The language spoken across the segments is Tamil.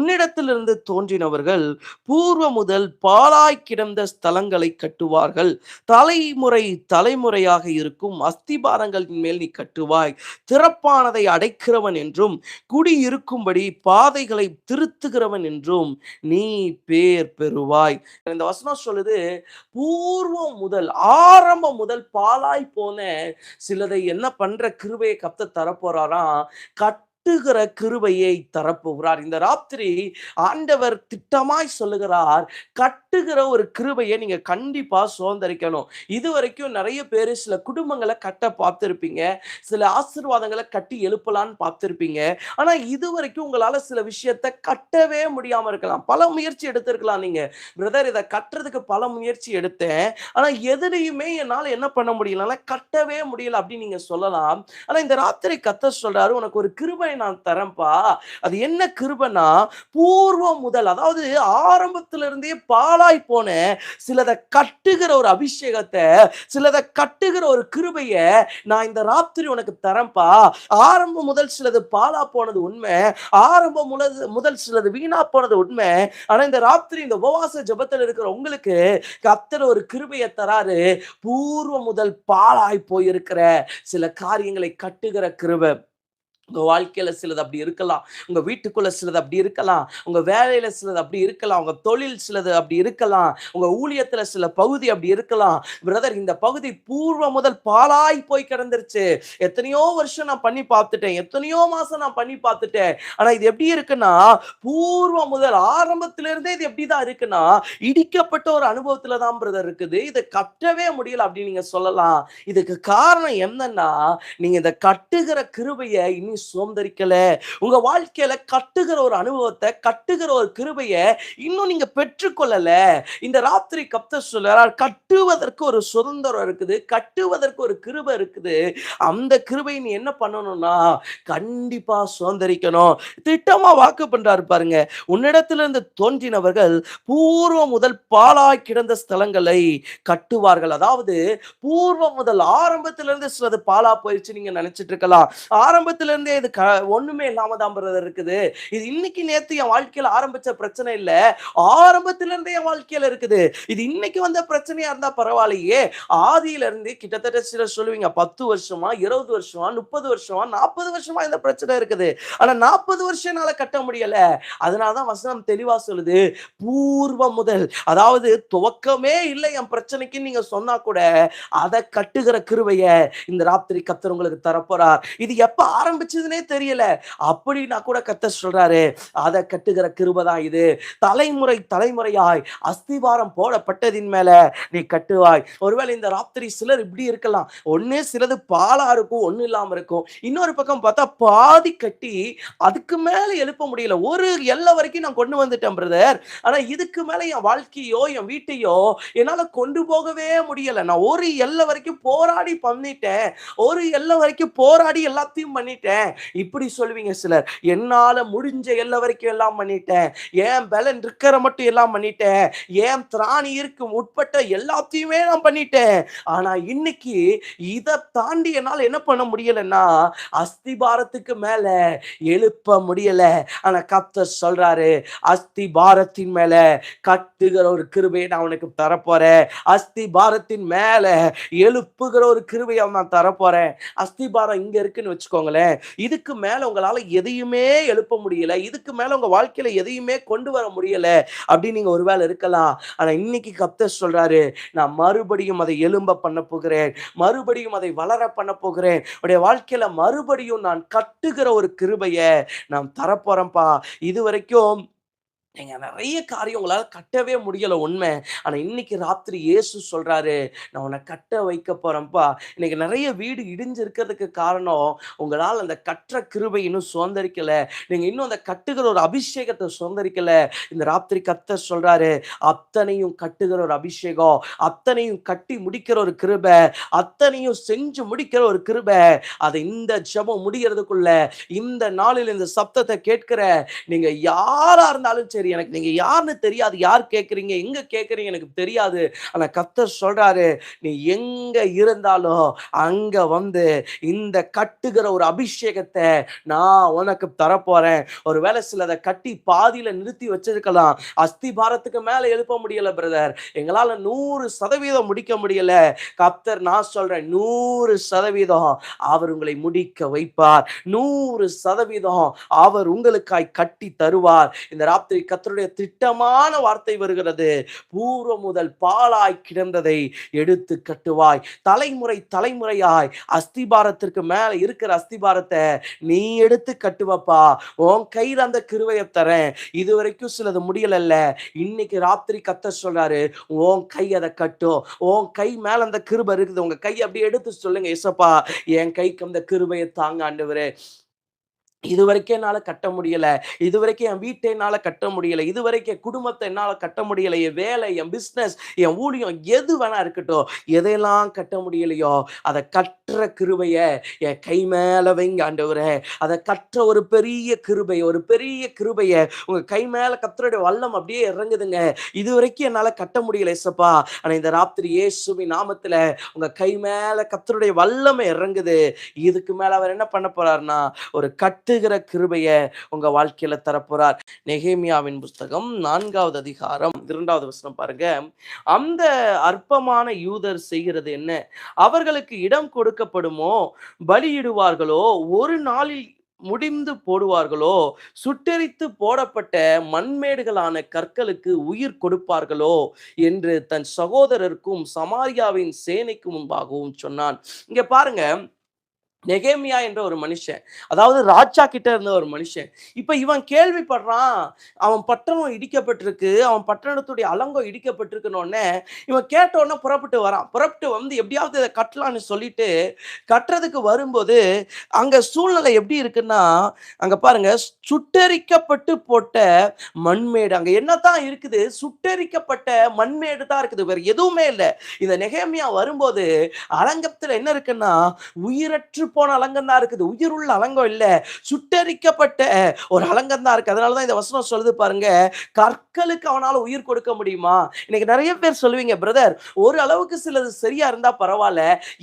உன்னிடத்திலிருந்து தோன்றினவர்கள் பூர்வ முதல் பாழாய் கிடந்த ஸ்தலங்களை கட்டுவார்கள். தலைமுறை தலைமுறையாக இருக்கும் அஸ்திபாரங்களின் மேல் நீ கட்டுவாய். திறப்பானதை அடைக்கிறவன் என்றும் குடியிருக்கும்படி பாதைகளை திருத்துகிறவன் என்றும் நீ பேர் பெறுவாய். இந்த வசனம் சொல்லுது, பூர்வம் முதல் ஆரம்பம் முதல் பாழாய் போன சிலதை என்ன பண்ற கிருபையை கர்த்தர் தரப்போறாராம், கட்டுகிற கிருபையை தரப்போகிறார். இந்த ராத்திரி ஆண்டவர் திட்டமாய் சொல்லுகிறார், கட்டுகிற ஒரு கிருபையை நீங்க கண்டிப்பா சுதந்திரிக்கணும். இதுவரைக்கும் நிறைய பேரு சில குடும்பங்களை கட்ட பார்த்திருப்பீங்க, சில ஆசீர்வாதங்களை கட்டி எழுப்பலான்னு பார்த்திருப்பீங்க. ஆனா இதுவரைக்கும் உங்களால சில விஷயத்தை கட்டவே முடியாம இருக்கலாம். பல முயற்சி எடுத்திருக்கலாம். நீங்க பிரதர் இதை கட்டுறதுக்கு பல முயற்சி எடுத்தேன், ஆனா எதுலையுமே என்னால என்ன பண்ண முடியல, கட்டவே முடியல அப்படின்னு நீங்க சொல்லலாம். ஆனா இந்த ராத்திரி கர்த்தர் சொல்றாரு, உனக்கு ஒரு கிருபை நான் தரேன்பா. அது என்ன கிருபைனா, பூர்வம் முதல், அதாவது ஆரம்பத்திலிருந்தே பாழாய் போன சிலதை கட்டுகிற ஒரு அபிஷேகத்தை, சிலதை கட்டுகிற ஒரு கிருபைய நான் இந்த ராத்திரி உனக்கு தரேன்பா. ஆரம்பம் முதல் சிலது பாழா போனது உண்மை, ஆரம்பம் முதல் சிலது வீணா போனது உண்மை. ஆனா இந்த ராத்திரி இந்த உபவாச ஜெபத்தில் இருக்கிற உங்களுக்கு கர்த்தர் ஒரு கிருபையை தராரு. பூர்வம் முதல் பாழாய் போயிருக்கிற சில காரியங்களை கட்டுகிற கிருபை. உங்க வாழ்க்கையில சிலது அப்படி இருக்கலாம், உங்க வீட்டுக்குள்ள சிலது அப்படி இருக்கலாம், உங்க வேலையில சிலது அப்படி இருக்கலாம், உங்க தொழில் சிலது அப்படி இருக்கலாம், உங்க ஊழியத்துல சில பகுதி அப்படி இருக்கலாம். பிரதர், இந்த பகுதி பூர்வ முதல் பாழாய் போய் கிடந்துருச்சு, எத்தனையோ வருஷம் நான் பண்ணி பார்த்துட்டேன், எத்தனையோ மாசம் நான் பண்ணி பார்த்துட்டேன், ஆனா இது எப்படி இருக்குன்னா, பூர்வ முதல் ஆரம்பத்திலிருந்தே இது எப்படிதான் இருக்குன்னா, இடிக்கப்பட்ட ஒரு அனுபவத்துல தான் பிரதர் இருக்குது, இதை கட்டவே முடியல அப்படின்னு நீங்க சொல்லலாம். இதுக்கு காரணம் என்னன்னா, நீங்க இதை கட்டுகிற கிருபையை இன்னும் சுதந்திரிக்கல. உங்க வாழ்க்கையில கட்டுகிற ஒரு அனுபவத்தை, கட்டுகிற ஒரு கிருபையை இன்னும் நீங்க பெற்றுக்கொள்ளல. இந்த ராத்திரி கர்த்தர் சொல்றார், கட்டுவதற்கு ஒரு சுதந்திரம் இருக்குது, கட்டுவதற்கு ஒரு கிருபை இருக்குது. அந்த கிருபை நீ என்ன பண்ணணும்னா கண்டிப்பா சுதந்திரிக்கணும். திட்டமா வாக்கு பண்றாரு பாருங்க, உன்னிடத்திலிருந்து தோன்றினவர்கள் பூர்வம் முதல் பாழாய் கிடந்த ஸ்தலங்களை கட்டுவார்கள். அதாவது பூர்வம் முதல் ஆரம்பத்திலிருந்து சிலது பாழா போயிடுச்சு நீங்க நினைச்சிட்டு இருக்கலாம். ஆரம்பத்திலிருந்தே இது ஒண்ணுமே இல்லாம தான் பிரதர் இருக்குது. இது இன்னைக்கு நேத்து என் வாழ்க்கையில ஆரம்பிச்ச பிரச்சனை இல்ல, ஆரம்பத்திலிருந்தே என் வாழ்க்கையில இருக்குது. இது இன்னைக்கு வந்த பிரச்சனையா இருந்தா பரவாயில்லையே, ஆதியில இருந்து கிட்டத்தட்ட சிலர் சொல்லுவீங்க 10 வருஷமா, 20 வருஷமா, 30 வருஷமா, 40 வருஷமா இந்த பிரச்சனை இருக்குது. ஆனா 40 வருஷம் என்னால கட்ட முடியல. அதனாலதான் வசனம் தெளிவா சொல்லுது, பூர்வம் முதல், அதாவது துவக்கமே இல்லை என் பிரச்சனைக்கு நீங்க சொன்னா கூட அதை கட்டுகிற கிருபைய இந்த ராத்திரி கர்த்தர் உங்களுக்கு தரப்போறார். இது எப்ப ஆரம்பிச்சதுன்னே தெரியல அப்படின்னா கூட கர்த்தர் சொல்றாரு, அதை கட்டுகிற கிருபை தான் இது. தலைமுறை தலைமுறையாய் அஸ்திபாரம் போடப்பட்டதின் மேல நீ கட்டுவாய். ஒருவேளை இந்த ராத்திரி சிலர் இப்படி இருக்கலாம், ஒண்ணு சிலது பாலா இருக்கும், ஒண்ணு இல்லாம இருக்கும். இன்னொரு பக்கம் பார்த்தா பாதி கட்டி அதுக்கு மேல எழுப்ப முடியல. ஒரு எல்லை வரைக்கும் நான் கொண்டு வந்துட்டேன் பிரதர், ஆனா இதுக்கு மேல என் வாழ்க்கையோ என் வீட்டையோ என்னால கொண்டு போகவே முடியல. நான் ஒரு எல்லை வரைக்கும் போராடி பண்ணிட்டேன், ஒரு எல்லை வரைக்கும் போராடி எல்லாத்தையும் பண்ணிட்டேன். இப்படி சொல்லுவீங்க சிலர், என்னால முடிஞ்ச எல்லை வரைக்கும் எல்லாம் பண்ணிட்டேன், ஏன் பலன் இருக்கிற மட்டும் எல்லாம் பண்ணிட்டேன், ஏன் திராணி இருக்கும் உட்பட்ட எல்லாத்தையுமே நான் பண்ணிட்டேன். ஆனா இன்னைக்கு இதை தாண்டி என்னால என்ன பண்ண முடியலன்னா அஸ்திபாரத்துக்கு மேல எழுப்ப முடியல. ஆனா கர்த்தர் சொல்றாரு, அஸ்திபாரத்தின் மேல கட்டுகிற ஒரு கிருபையை நான் உனக்கு தரப்போறேன். அஸ்திபாரத்தின் மேல எழுப்புகிற ஒரு கிருபையை நான் தரப்போறேன். அஸ்திபாரம் இங்க இருக்குன்னு வச்சுக்கோங்களேன், இதுக்கு மேல உங்களால எதையுமே எழுப்ப முடியல, இதுக்கு மேல உங்க வாழ்க்கையில எதையுமே கொண்டு வர முடியல அப்படின்னு நீங்க ஒருவேளை இருக்கலாம். ஆனா இன்னைக்கு கர்த்தர் சொல்றாரு, நான் மறுபடியும் அதை எழும்ப பண்ண போகிறேன், மறுபடியும் அதை வளர பண்ண போகிறேன். உடைய வாழ்க்கையில மறுபடியும் நான் கட்டுகிற ஒரு கிருபையை நான் தரப்போறேன்பா. இது வரைக்கும் நீங்க நிறைய காரியம் உங்களால கட்டவே முடியல உண்மை. ஆனா இன்னைக்கு ராத்திரி இயேசு சொல்றாரு, நான் உன்னை கட்ட வைக்க போறேன்ப்பா. இன்னைக்கு நிறைய வீடு இடிஞ்சு இருக்கிறதுக்கு காரணம், உங்களால் அந்த கற்ற கிருபை இன்னும் சுதந்திரிக்கல, நீங்க இன்னும் அந்த கட்டுகிற ஒரு அபிஷேகத்தை சுதந்திரிக்கல. இந்த ராத்திரி கர்த்தர் சொல்றாரு, அத்தனையும் கட்டுகிற ஒரு அபிஷேகம், அத்தனையும் கட்டி முடிக்கிற ஒரு கிருபை, அத்தனையும் செஞ்சு முடிக்கிற ஒரு கிருபை, அதை இந்த ஜெபம் முடிகிறதுக்குள்ள, இந்த நாளில் இந்த சப்தத்தை கேட்கிற நீங்க யாரா இருந்தாலும் சரி, சரி எனக்கு நீங்க யாருன்னு தெரியாது, யார் கேட்குறீங்க, எங்க கேட்குறீங்க எனக்கு தெரியாது. ஆனா கர்த்தர் சொல்றாரு, நீ எங்க இருந்தாலும் அங்க வந்து இந்த கட்டுகிற ஒரு அபிஷேகத்தை நான் உனக்கு தரப்போறேன். ஒருவேளை சிலதை கட்டி பாதியில நிறுத்தி வச்சிருக்கலாம். அஸ்திபாரத்துக்கு மேல எழுப்ப முடியல பிரதர், எங்களால 100% முடிக்க முடியல. கர்த்தர் நான் சொல்றேன் 100% அவர் உங்களை முடிக்க வைப்பார். 100% அவர் உங்களுக்காய் கட்டி தருவார். இந்த ராத்திரி கர்த்தருடைய திட்டமான வார்த்தை வருகிறது. பூர்வ முதல் பாழாய் கிடந்ததை எடுத்து கட்டுவாய். தலைமுறை தலைமுறையாய் அஸ்திபாரத்திற்கு மேல இருக்கிற அஸ்திபாரத்தை நீ எடுத்து கட்டுவப்பா. உன் கையில அந்த கிருபையை தரேன். இதுவரைக்கும் சிலது முடியலல்ல, இன்னைக்கு ராத்திரி கர்த்தர் சொல்றாரு, உன் கை அதை கட்டும். உன் கை மேல அந்த கிருபை இருக்குது. உங்க கையை அப்படியே எடுத்து சொல்லுங்க, ஏசப்பா என் கைக்கு அந்த கிருபையை தாங்க ஆண்டவரே. இதுவரைக்கும் என்னால கட்ட முடியல, இதுவரைக்கும் என் வீட்டை என்னால கட்ட முடியல, இதுவரைக்கும் என் குடும்பத்தை என்னால கட்ட முடியல, என் வேலை, என் பிசினஸ், என் ஊழியம் எது வேணா இருக்கட்டும், எதையெல்லாம் கட்ட முடியலையோ அதை கட்டுற கிருபைய என் கை மேல வைங்க ஆண்டவரே. அதை கற்ற ஒரு பெரிய கிருபை, ஒரு பெரிய கிருபைய உங்க கை மேல கர்த்தருடைய வல்லம் அப்படியே இறங்குதுங்க. இதுவரைக்கும் என்னால கட்ட முடியல ஏசப்பா, ஆனா இந்த ராத்திரி இயேசுவின் நாமத்துல உங்க கை மேல கர்த்தருடைய வல்லமை இறங்குது. இதுக்கு மேல அவர் என்ன பண்ண போறாருன்னா ஒரு கட்டுகிற கிருபைய உங்க வாழ்க்கையில தரப்போறார். நெகேமியாவின் புஸ்தகம் 4வது அதிகாரம் 2வது வசனம் பாருங்க. அந்த அற்பமான யூதர் செய்கிறது என்ன? அவர்களுக்கு இடம் கொடுக்கப்படுமோ? பலியிடுவார்களோ? ஒரு நாளில் முடிந்து போடுவார்களோ? சுட்டெரித்து போடப்பட்ட மண்மேடுகளான கற்களுக்கு உயிர் கொடுப்பார்களோ என்று தன் சகோதரருக்கும் சமாரியாவின் சேனைக்கு முன்பாகவும் சொன்னான். இங்க பாருங்க, நெகேமியா என்ற ஒரு மனுஷன், அதாவது ராஜா கிட்ட இருந்த ஒரு மனுஷன். இப்ப இவன் கேள்விப்படுறான், அவன் பட்டணம் இடிக்கப்பட்டிருக்கு, அவன் பட்டணத்துடைய அலங்கம் இடிக்கப்பட்டிருக்குன்னு இவன் கேட்ட உடனே புறப்பட்டு வரான். புறப்பட்டு வந்து எப்படியாவது இதை கட்டலான்னு சொல்லிட்டு கட்டுறதுக்கு வரும்போது அங்க சூழ்நிலை எப்படி இருக்குன்னா, அங்க பாருங்க, சுட்டெரிக்கப்பட்டு போட்ட மண்மேடு. அங்க என்னதான் இருக்குது? சுட்டெரிக்கப்பட்ட மண்மேடு தான் இருக்குது, வேற எதுவுமே இல்லை. இந்த நெகேமியா வரும்போது அலங்கத்துல என்ன இருக்குன்னா, உயிரற்று போன அலங்கம் தான் இருக்குது, உயிருள்ள அலங்கம் இல்ல, சுட்டரிக்கப்பட்ட ஒரு அலங்கம் தான் இருக்கு. அதனாலதான் இந்த வசனம் சொல்லுது பாருங்க, கற்களுக்கு அவனால உயிர் கொடுக்க முடியுமா? இன்னைக்கு நிறைய பேர் சொல்லுவீங்க, பிரதர் ஒரு அளவுக்கு சிலது சரியா இருந்தா பரவாயில்ல,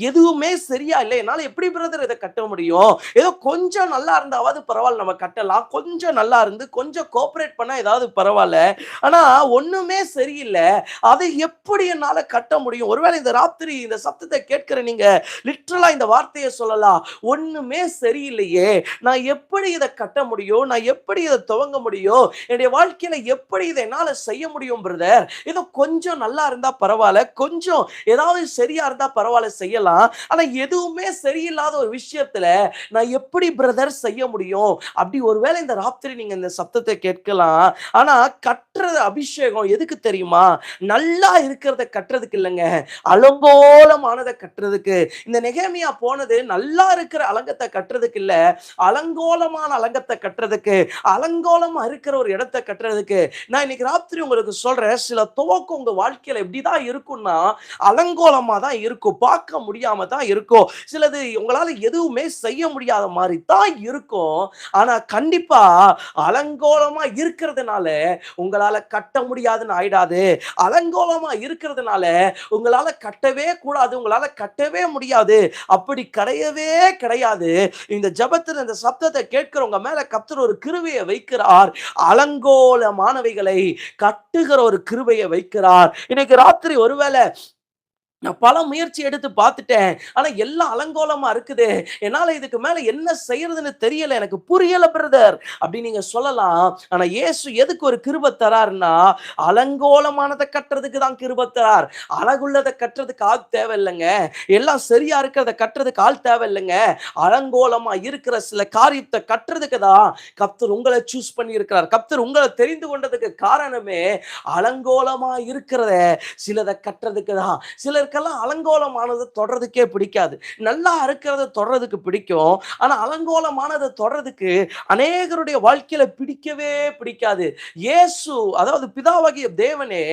எதுவுமே சரியா இல்லை, என்னால எப்படி பிரதர் இதை கட்ட முடியும்? ஏதோ கொஞ்சம் நல்லா இருந்தாவது பரவாயில்ல, நம்ம கட்டலாம், கொஞ்சம் நல்லா இருந்து கொஞ்சம் கோஆபரேட் பண்ணா ஏதாவது பரவாயில்ல, ஆனா ஒண்ணுமே சரியில்லை, அதை எப்படி என்னால கட்ட முடியும்? ஒருவேளை இந்த ராத்திரி இந்த சத்தத்தை கேட்கிற நீங்க லிட்டரலா இந்த வார்த்தையை சொல்லலாம், ஒண்ணுமே சரியில்லையே, நான் எப்படி இதை கட்ட முடியும்? நான் எப்படி இதை துவங்க முடியும்? என்னுடைய வாழ்க்கையில எப்படி இதை என்னால செய்ய முடியும் பிரதர்? ஏதோ கொஞ்சம் நல்லா இருந்தா பரவாயில்ல, கொஞ்சம் ஏதாவது சரியா இருந்தா பரவாயில்ல செய்யலாம், ஆனா எதுவுமே சரியில்லாத ஒரு விஷயத்துல நான் எப்படி பிரதர் செய்ய முடியும்? அப்படி ஒருவேளை இந்த ராத்திரி நீங்க இந்த சத்தத்தை கேட்கலாம். ஆனா கட்டுற அபிஷேகம் எதுக்கு தெரியுமா? நல்லா இருக்கிறத கட்டுறதுக்கு இல்லைங்க, அலங்கோலமானதை கட்டுறதுக்கு. இந்த நெகேமியா போனது நல்லா இருக்கிற அலங்கத்தை கட்டுறதுக்கு இல்ல, அலங்கோலமான அலங்கத்தை கட்டுறதுக்கு, அலங்கோலமா இருக்கிற ஒரு இடத்தை கட்டுறதுக்கு. நான் இன்னைக்கு ராத்திரி உங்களுக்கு சொல்றேன், சில துவக்கம் உங்க வாழ்க்கையில எப்படிதான் இருக்கும்னா, அலங்கோலமா தான் இருக்கும், பார்க்க முடியாம தான் இருக்கும், சிலது உங்களால எதுவுமே செய்ய முடியாத மாதிரி தான் இருக்கும். ஆனா கண்டிப்பா அலங்கோலமா இருக்கிறதுனால உங்களால கட்ட முடியாதுன்னு ஆயிடாது. அலங்கோலமா இருக்கிறதுனால உங்களால கட்டவே கூடாது, உங்களால கட்டவே முடியாது, அப்படி கிடையவே கிடையாது. இந்த ஜெபத்தில் இந்த சப்தத்தை கேட்கிறவங்க மேல கர்த்தர் ஒரு கிருபையை வைக்கிறார். அலங்கோலமானவைகளை கட்டுகிற ஒரு கிருபையை வைக்கிறார். இன்னைக்கு ராத்திரி ஒருவேளை நான் பல முயற்சி எடுத்து பார்த்துட்டேன், ஆனா எல்லாம் அலங்கோலமா இருக்குது, என்னால இதுக்கு மேல என்ன செய்யறதுன்னு தெரியல, எனக்கு புரியல பிரதர் அப்படி நீங்க சொல்லலாம். ஆனா இயேசு எதுக்கு ஒரு கிருபை தராருன்னா, அலங்கோலமானதை கட்டுறதுக்கு தான் கிருபை தரார். அழகுள்ளதை கட்டுறதுக்கு ஆள் தேவை இல்லைங்க, எல்லாம் சரியா இருக்கிறத கட்டுறதுக்கு ஆள் தேவை இல்லைங்க, அலங்கோலமா இருக்கிற சில காரியத்தை கட்டுறதுக்கு தான் கர்த்தர் உங்களை சூஸ் பண்ணி இருக்கிறார். கர்த்தர் உங்களை தெரிந்து கொண்டதுக்கு காரணமே அலங்கோலமா இருக்கிறத சிலதை கட்டுறதுக்கு தான். சிலர் சிலருக்கெல்லாம் அலங்கோலமானது தொடறதுக்கே பிடிக்காது. நல்லா இருக்கிறத தொடறதுக்கு பிடிக்கும். ஆனா அலங்கோலமானத தொடறதுக்கு அநேகருடைய வாழ்க்கையில பிடிக்கவே பிடிக்காது. இயேசு, அதாவது பிதாவாகிய தேவனே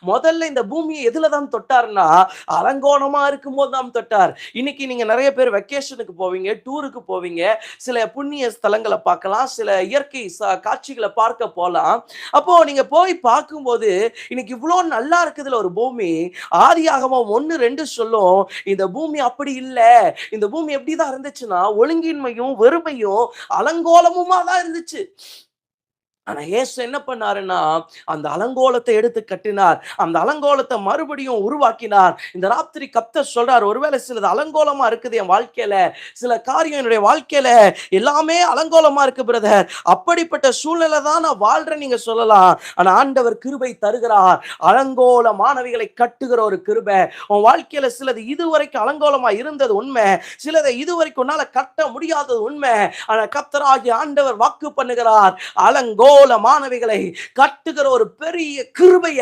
முதல்ல இந்த பூமியை எதுல தான் தொட்டார்னா, அலங்கோலமா இருக்கும்போது தான் தொட்டார். இன்னைக்கு நீங்க நிறைய பேர் வெக்கேஷனுக்கு போவீங்க, டூருக்கு போவீங்க, சில புண்ணிய ஸ்தலங்களை பார்க்கலாம், சில இயற்கை காட்சிகளை பார்க்க போலாம். அப்போ நீங்க போய் பார்க்கும்போது இன்னைக்கு இவ்வளோ நல்லா இருக்குதுல ஒரு பூமி. ஆதியாகமம் 1:2 சொல்லும், இந்த பூமி அப்படி இல்ல. இந்த பூமி எப்படிதான் இருந்துச்சுன்னா ஒழுங்கின்மையும் வெறுமையும் அலங்கோலமுமா தான் இருந்துச்சு. ஆனா இயேசு என்ன பண்ணாருன்னா, அந்த அலங்கோலத்தை எடுத்து கட்டினார். அந்த அலங்கோலத்தை மறுபடியும் உருவாக்கினார். இந்த ராத்திரி கர்த்தர் சொல்றார், ஒருவேளை சிலது அலங்கோலமா இருக்குது என் வாழ்க்கையில, சில காரியம் என்னுடைய வாழ்க்கையில எல்லாமே அலங்கோலமா இருக்கு பிரதர், அப்படிப்பட்ட சூழ்நிலை தான் நான் வாழ்றேன் நீங்க சொல்லலாம். ஆனா ஆண்டவர் கிருபை தருகிறார். அலங்கோலமானவைகளை கட்டுகிற ஒரு கிருபை. உன் வாழ்க்கையில சிலது இதுவரைக்கும் அலங்கோலமா இருந்தது உண்மை, சிலதை இதுவரைக்கும் உன்னால கட்ட முடியாதது உண்மை. ஆனா கர்த்தராகிய ஆண்டவர் வாக்கு பண்ணுகிறார், அலங்கோலமானவைகளை கட்டுகிற ஒரு பெரிய கிருபைய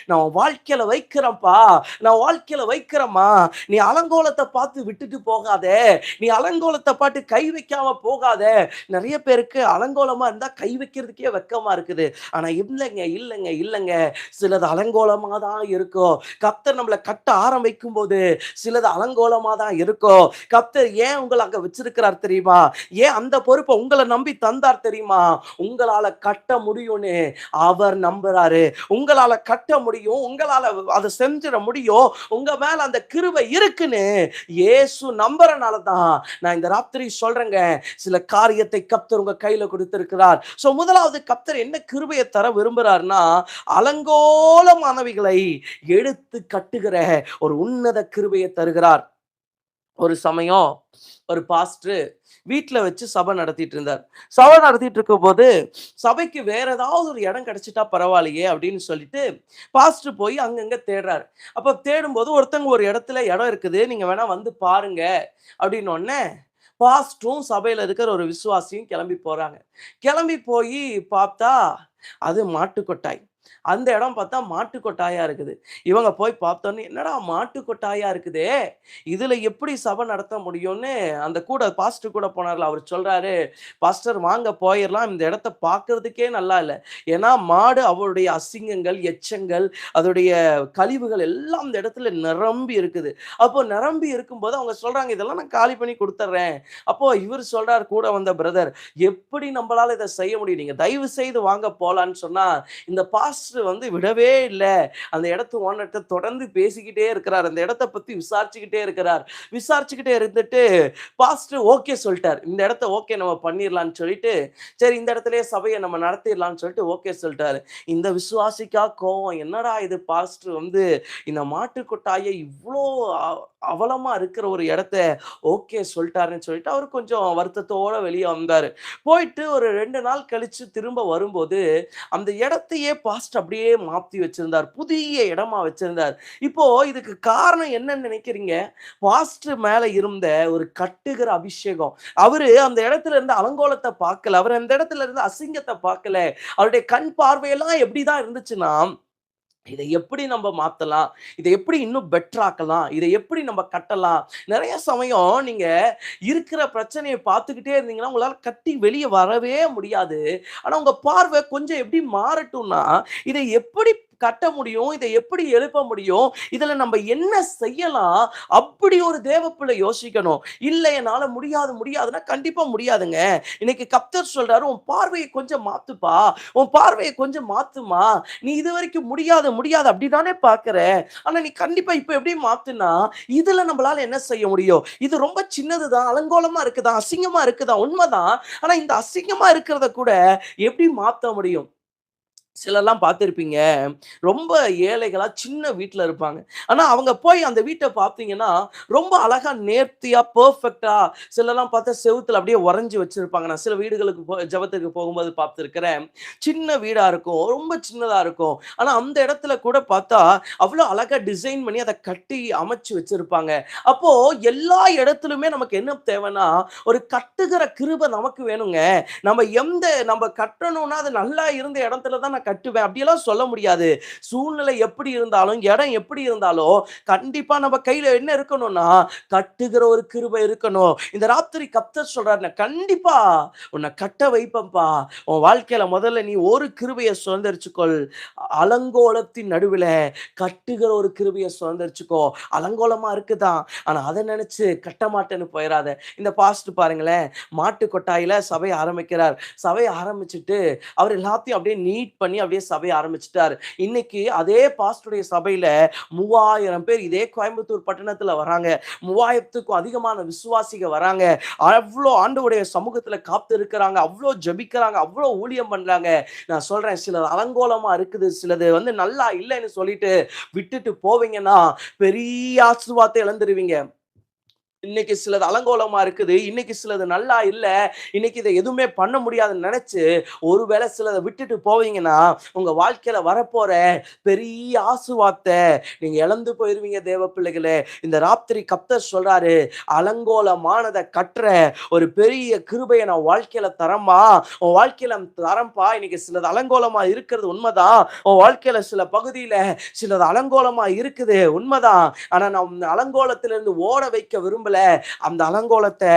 நான் வாழ்க்கையில வைக்கிறேன்ப்பா, நான் வாழ்க்கையில வைக்கிறேம்மா. நீ அலங்கோலத்தை பார்த்து விட்டுட்டு போகாதே, நீ அலங்கோலத்தை பார்த்து கை வைக்காம போகாதே. நிறைய பேருக்கு அலங்கோலமா இருந்தா கை வைக்கிறதுக்கே வெக்கமா இருக்குது. ஆனா இல்லைங்க இல்லைங்க இல்லைங்க, சிலது அலங்கோலமா தான் இருக்கும். கர்த்தர் நம்மளை கட்ட ஆரம்பிக்கும் போது சிலது அலங்கோலமா தான் இருக்கும். கர்த்தர் ஏன் உங்களை அங்க வச்சிருக்கிறார் தெரியுமா? ஏன் அந்த பொறுப்பை உங்களை நம்பி தந்தார் தெரியுமா? உங்களால கட்ட முடியும்னு அவர் நம்புறாரு. உங்களால கட்ட முடியும், உங்களால அதை செஞ்சிட முடியும், உங்க மேல அந்த கிருபை இருக்குன்னு இயேசு நம்புறனால தான் நான் இந்த ராத்திரி சொல்றேங்க, சில காரியத்தை கர்த்தர் உங்க கையில கொடுத்திருக்கிறார். சோ முதலாவது கர்த்தர் என்ன கிருபையை தர விரும்புறாருன்னா, அலங்கோலமானவைகளை எடுத்து கட்டுகிற ஒரு உன்னத கிருபையை தருகிறார். ஒரு சமயம் ஒரு பாஸ்டர் வீட்டுல வச்சு சபை நடத்திட்டு இருந்தார். சபை நடத்திட்டு இருக்கும் போது சபைக்கு வேற ஏதாவது ஒரு இடம் கிடைச்சிட்டா பரவாயில்லையே அப்படின்னு சொல்லிட்டு பாஸ்டர் போய் அங்கங்க தேடுறாரு. அப்ப தேடும் போது ஒருத்தங்க ஒரு இடத்துல இடம் இருக்குது, நீங்க வேணா வந்து பாருங்க அப்படின்னு உடனே பாஸ்டரும் சபையில இருக்கிற ஒரு விசுவாசியும் கிளம்பி போறாங்க. கிளம்பி போய் பார்த்தா அது மாட்டு கொட்டாய். அந்த இடம் பார்த்தா மாட்டு கொட்டாயா இருக்குது. இவங்க போய் பார்த்தோன்னே, என்னடா மாட்டு கொட்டாயா இருக்குதே, இதுல எப்படி சபை நடத்த முடியும்னு அந்த கூட பாஸ்டர் கூட போனார்ல, அவர் சொல்றாரு, பாஸ்டர் வாங்க போயிடலாம், இந்த இடத்த பார்க்கறதுக்கே நல்லா இல்லை. ஏன்னா மாடு அவருடைய அசிங்கங்கள், எச்சங்கள், அதோடைய கழிவுகள் எல்லாம் இந்த இடத்துல நிரம்பி இருக்குது. அப்போ நிரம்பி இருக்கும்போது அவங்க சொல்றாங்க, இதெல்லாம் நான் காலி பண்ணி கொடுத்துட்றேன். அப்போ இவர் சொல்றாரு, கூட வந்த பிரதர், எப்படி நம்மளால இதை செய்ய முடியும், நீங்க தயவு செய்து வாங்க போலான்னு சொன்னா, இந்த பாஸ்டர் வந்து விடவே இல்லை. அந்த இடத்து ஓனர்கிட்ட தொடர்ந்து பேசிக்கிட்டே இருக்கிறார், அந்த இடத்த பத்தி விசாரிச்சுக்கிட்டே இருக்கிறார். விசாரிச்சுக்கிட்டே இருந்துட்டு பாஸ்டர் ஓகே சொல்லிட்டார், இந்த இடத்த ஓகே நம்ம பண்ணிடலாம்னு சொல்லிட்டு, சரி இந்த இடத்துலயே சபையை நம்ம நடத்திடலாம்னு சொல்லிட்டு ஓகே சொல்லிட்டாரு. இந்த விசுவாசிக்கா கோவம், என்னடா இது பாஸ்டர் வந்து இந்த மாட்டு கொட்டாயை இவ்வளோ அவலமா இருக்கிற ஒரு இடத்த ஓகே சொல்லிட்டாருன்னு சொல்லிட்டு அவர் கொஞ்சம் வருத்தத்தோட வெளியே வந்தாரு. போயிட்டு ஒரு 2 நாள் கழிச்சு திரும்ப வரும்போது அந்த இடத்தையே பாஸ்டர் அப்படியே மாத்தி வச்சிருந்தார், புதிய இடமா வச்சிருந்தார். இப்போ இதுக்கு காரணம் என்னன்னு நினைக்கிறீங்க? பாஸ்டர் மேல இருந்த ஒரு கட்டுகிற அபிஷேகம். அவரு அந்த இடத்துல இருந்து அலங்கோலத்தை பார்க்கல, அவர் அந்த இடத்துல இருந்து அசிங்கத்தை பார்க்கல. அவருடைய கண் பார்வையெல்லாம் எப்படிதான் இருந்துச்சுன்னா, இதை எப்படி நம்ம மாத்தலாம், இதை எப்படி இன்னும் பெட்டர் ஆக்கலாம், இதை எப்படி நம்ம கட்டலாம். நிறைய சமயம் நீங்க இருக்கிற பிரச்சனையை பார்த்துக்கிட்டே இருந்தீங்கன்னா உங்களால கட்டி வெளியே வரவே முடியாது. ஆனா உங்க பார்வை கொஞ்சம் எப்படி மாறட்டும்னா, இதை எப்படி கட்ட முடியும், இதை எப்படி எழுப்ப முடியும், இதுல நம்ம என்ன செய்யலாம், அப்படி ஒரு தேவப்பிள்ளை யோசிக்கணும். இல்ல என்னால முடியாது முடியாதுன்னா கண்டிப்பா முடியாதுங்க. இன்னைக்கு கர்த்தர் சொல்றாரு, உன் பார்வையை கொஞ்சம் மாத்துப்பா, உன் பார்வையை கொஞ்சம் மாத்துமா, நீ இது வரைக்கும் முடியாது முடியாது அப்படிதானே பாக்குற, ஆனா நீ கண்டிப்பா இப்ப எப்படி மாத்துனா, இதுல நம்மளால என்ன செய்ய முடியும், இது ரொம்ப சின்னதுதான், அலங்கோலமா இருக்குதா, அசிங்கமா இருக்குதா, உண்மைதான். ஆனா இந்த அசிங்கமா இருக்கிறத கூட எப்படி மாத்த முடியும். சிலர்லாம் பார்த்திருப்பீங்க, ரொம்ப ஏழைகளா சின்ன வீட்ல இருப்பாங்க. ஆனா அவங்க போய் அந்த வீட்ட பார்த்தீங்கன்னா, ரொம்ப அழகா நேர்த்தியா, பெர்ஃபெக்ட்டா, சிலர்லாம் பார்த்தா செவுத்துல அப்படியே வரைஞ்சு வச்சிருப்பாங்க. நான் சில வீடுகளுக்கு ஜெபத்துக்கு போகும்போது பார்த்திருக்கிறேன். சின்ன வீடா இருக்கும், ரொம்ப சின்னதா இருக்கும். ஆனா அந்த இடத்துல கூட பார்த்தா, அவ்வளோ அழகா டிசைன் பண்ணி அத கட்டி அமைச்சு வச்சிருப்பாங்க. அப்போ எல்லா இடத்திலுமே நமக்கு என்ன தேவைன்னா, ஒரு கட்டுகிற கிருபை நமக்கு வேணுங்க. நம்ம கட்டணும்னா, அது நல்லா இருந்த இடத்துல தான் நான் கட்டுவேன் அப்படியெல்லாம் சொல்ல முடியாது. சூழ்நிலை எப்படி இருந்தாலும், இடம் எப்படி இருந்தாலும், கண்டிப்பா நம்ம கையில என்ன இருக்கணும்னா, கட்டுகிற ஒரு கிருபை இருக்கணும். இந்த ராத்திரி கர்த்தர் சொல்றாரு, "நான் கண்டிப்பா உன்னை கட்ட வைப்பேன்ப்பா. உன் வாழ்க்கையில முதல்ல நீ ஒரு கிருபைய சுதந்தரிச்சுக்கொள். அலங்கோலத்தின் நடுவில கட்டுகிற ஒரு கிருபைய சுதந்தரிச்சுக்கோ. அலங்கோலமா இருக்குதான். ஆனா அத நினைச்சு கட்ட மாட்டேன்னு போயிறாத." இந்த பாஸ்ட் பாருங்களேன், மாட்டு கொட்டாயில சபைய ஆரம்பிக்கிறார். சபைய ஆரம்பிச்சுட்டு அவர் எல்லாத்தையும் அப்படியே நீட் பண்ணி அப்படியே சபைய ஆரம்பிச்சுட்டார். இன்னைக்கு அதே பாஸ்டருடைய சபையில 3000 பேர் இதே கோயம்புத்தூர் பட்டணத்துல வராங்க. 3000த்துக்கும் அதிகமான விசுவாசிக வராங்க. அவ்ளோ ஆண்டவருடைய சமூகத்துல காத்து இருக்கிறாங்க. அவ்ளோ ஜெபிக்கிறாங்க. அவ்ளோ ஊழியம் பண்றாங்க. நான் சொல்றேன், சிலது அலங்கோலமா இருக்குது. சிலது நல்லா இல்லைன்னு சொல்லிட்டு விட்டுட்டு போவீங்கன்னா, பெரிய ஆசீர்வாதத்தை இழந்துருவீங்க. இன்னைக்கு சிலது அலங்கோலமா இருக்குது. இன்னைக்கு சிலது நல்லா இல்ல. இன்னைக்கு இத எதுவுமே பண்ண முடியாதுன்னு நெனச்சு, ஒருவேளை சிலத விட்டுட்டு போவீங்கன்னா, உங்க வாழ்க்கையில வரப்போற பெரிய ஆசீர்வாதத்த நீங்க இழந்து போயிருவீங்க தேவ பிள்ளைகளே. இந்த ராத்திரி கர்த்தர் சொல்றாரு, அலங்கோலமானத கட்டுற ஒரு பெரிய கிருபைய நான் வாழ்க்கையில தரேன்மா. உன் வாழ்க்கையில தரேன்ப்பா. இன்னைக்கு சிலது அலங்கோலமா இருக்கிறது உண்மதான். உன் வாழ்க்கையில சில பகுதியில சிலது அலங்கோலமா இருக்குது உண்மதான். ஆனா நான் அலங்கோலத்திலிருந்து ஓட வைக்க விரும்பல. அந்த அலங்கோலத்தை